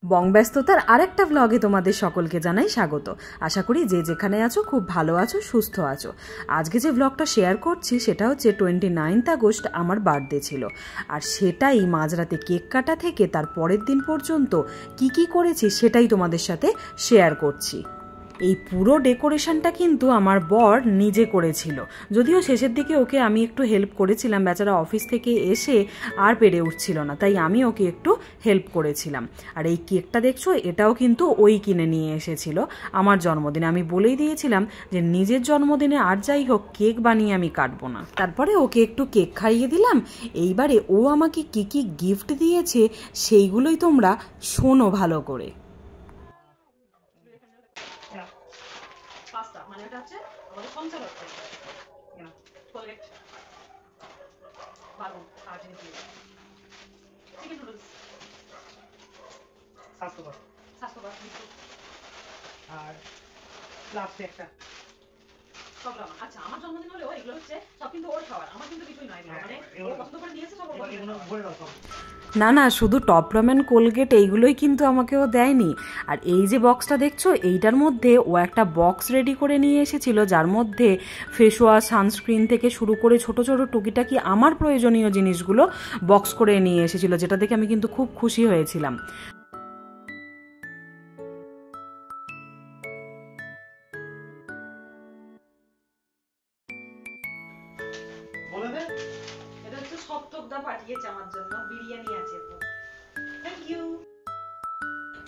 বংব্যস্ততার আরেকটা ব্লগে তোমাদের সকলকে জানাই স্বাগত। আশা করি যে যেখানে আছো খুব ভালো আছো, সুস্থ আছো। আজকে যে ব্লগটা শেয়ার করছি সেটা হচ্ছে 29 আগস্ট আমার বার্থডে ছিল, আর সেটাই মাঝরাতে কেক কাটা থেকে তার পরের দিন পর্যন্ত কি করেছি সেটাই তোমাদের সাথে শেয়ার করছি। এই পুরো ডেকোরেশনটা কিন্তু আমার বর নিজে করেছিল, যদিও শেষের দিকে ওকে আমি একটু হেল্প করেছিলাম। বেচারা অফিস থেকে এসে আর পেরে উঠছিল না, তাই আমি ওকে একটু হেল্প করেছিলাম। আর এই কেকটা দেখছো, এটাও কিন্তু ওই কিনে নিয়ে এসেছিল আমার জন্মদিনে। আমি বলেই দিয়েছিলাম যে নিজের জন্মদিনে আর যাই হোক কেক বানিয়ে আমি কাটবো না। তারপরে ওকে একটু কেক খাইয়ে দিলাম। এইবারে ও আমাকে কি গিফট দিয়েছে সেইগুলোই তোমরা শোনো ভালো করে। পাস্তা মানে এটা হচ্ছে আমাদের কনসার্ট করতে কোলগেট বালু আর্জেন্টিনা চিকেন নুডলস স্বাস্থ্যকর আর লাস্টে একটা সব রামা। আচ্ছা, আমার জন্মদিন হলেও এগুলো হচ্ছে সব কিন্তু ওর খাবার, আমার কিন্তু কিছুই নয়। মানে ও পছন্দ করে নিয়েছে সব না, শুধু টপ রামেন কোলগেট এইগুলোই কিন্তু আমাকেও দেয়নি। আর এই যে বক্সটা দেখছো, এইটার মধ্যে ও একটা বক্স রেডি করে নিয়ে এসেছিল, যার মধ্যে ফেস ওয়াশ, সানস্ক্রিন থেকে শুরু করে ছোট ছোট টুকিটাকি আমার প্রয়োজনীয় জিনিসগুলো বক্স করে নিয়ে এসেছিল, যেটা দেখে আমি কিন্তু খুব খুশি হয়েছিলাম।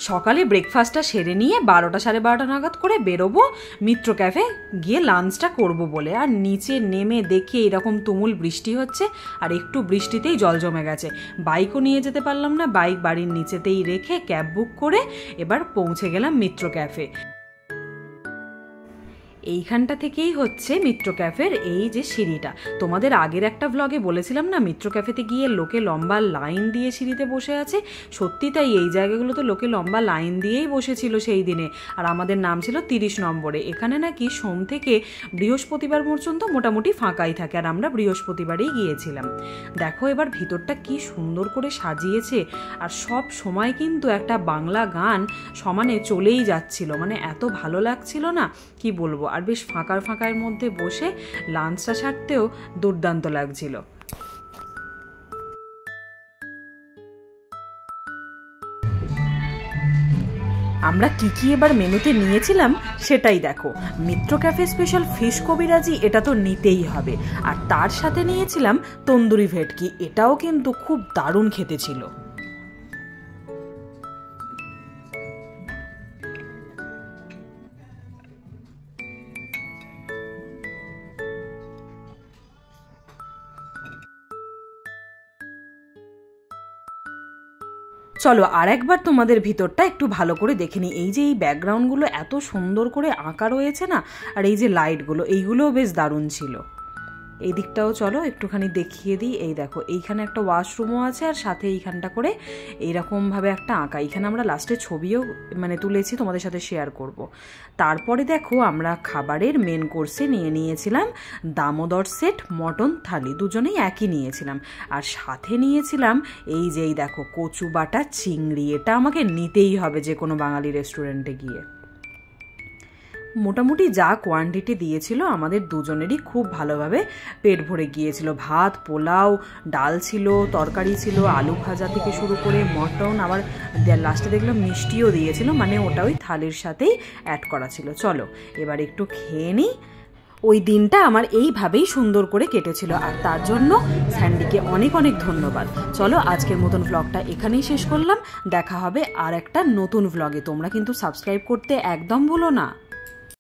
সকালে ব্রেকফাস্টটা সেরে নিয়ে 12টা সাড়ে 12টা নাগাদ করে বেরোবো মিত্র ক্যাফে গিয়ে লাঞ্চটা করব বলে। আর নিচে নেমে দেখি এরকম তুমুল বৃষ্টি হচ্ছে, আর একটু বৃষ্টিতেই জল জমে গেছে। বাইকও নিয়ে যেতে পারলাম না, বাইক বাড়ির নিচেতেই রেখে ক্যাব বুক করে এবার পৌঁছে গেলাম মিত্র ক্যাফে। এইখানটা থেকেই হচ্ছে মিত্র ক্যাফের এই যে সিঁড়িটা। তোমাদের আগের একটা ব্লগে বলেছিলাম না, মিত্র ক্যাফেতে গিয়ে লোকে লম্বা লাইন দিয়ে সিঁড়িতে বসে আছে। সত্যি তাই, এই জায়গাগুলো তো লোকে লম্বা লাইন দিয়েই বসেছিল সেই দিনে। আর আমাদের নাম ছিল 30 নম্বরে। এখানে নাকি সোম থেকে বৃহস্পতিবার পর্যন্ত মোটামুটি ফাঁকাই থাকে, আর আমরা বৃহস্পতিবারেই গিয়েছিলাম। দেখো এবার ভিতরটা কি সুন্দর করে সাজিয়েছে, আর সব সময় কিন্তু একটা বাংলা গান সমানে চলেই যাচ্ছিল। মানে এত ভালো লাগছিল না কি বলবো। আর বেশ ফাঁকার মধ্যে বসে লাঞ্চটা সারতেও দুর্দান্ত লাগছিল। আমরা কি এবার মেনুতে নিয়েছিলাম সেটাই দেখো। মিত্র ক্যাফে স্পেশাল ফিশ কবিরাজি, এটা তো নিতেই হবে। আর তার সাথে নিয়েছিলাম তন্দুরি ভেটকি, এটাও কিন্তু খুব দারুণ খেতে ছিল। চলো আর একবার তোমাদের ভিতরটা একটু ভালো করে দেখে নিই। এই যে এই ব্যাকগ্রাউন্ডগুলো এত সুন্দর করে আঁকা রয়েছে না, আর এই যে লাইটগুলো, এইগুলোও বেশ দারুণ ছিল। এই দিকটাও চলো একটুখানি দেখিয়ে দিই। এই দেখো, এইখানে একটা ওয়াশরুমও আছে, আর সাথে এইখানটা করে এইরকমভাবে একটা আঁকা। এইখানে আমরা লাস্টে ছবিও তুলেছি, তোমাদের সাথে শেয়ার করব। তারপরে দেখো আমরা খাবারের মেন কোর্সে নিয়েছিলাম দামোদর সেট মটন থালি, দুজনেই একই নিয়েছিলাম। আর সাথে নিয়েছিলাম এই দেখো কচু বাটা চিংড়ি, এটা আমাকে নিতেই হবে যে কোনো বাঙালি রেস্টুরেন্টে গিয়ে। মোটামুটি যা কোয়ান্টিটি দিয়েছিল আমাদের দুজনেরই খুব ভালোভাবে পেট ভরে গিয়েছিল। ভাত, পোলাও, ডাল ছিল, তরকারি ছিল, আলু ভাজা থেকে শুরু করে মটন, আবার লাস্টে দেখলাম মিষ্টিও দিয়েছিল, মানে ওটা ওই থালির সাথেই অ্যাড করা ছিল। চলো এবার একটু খেয়ে নিই। ওই দিনটা আমার এইভাবেই সুন্দর করে কেটেছিল, আর তার জন্য স্যান্ডিকে অনেক ধন্যবাদ। চলো আজকের মতন ভ্লগটা এখানেই শেষ করলাম। দেখা হবে আর একটা নতুন ভ্লগে। তোমরা কিন্তু সাবস্ক্রাইব করতে একদম ভুলো না।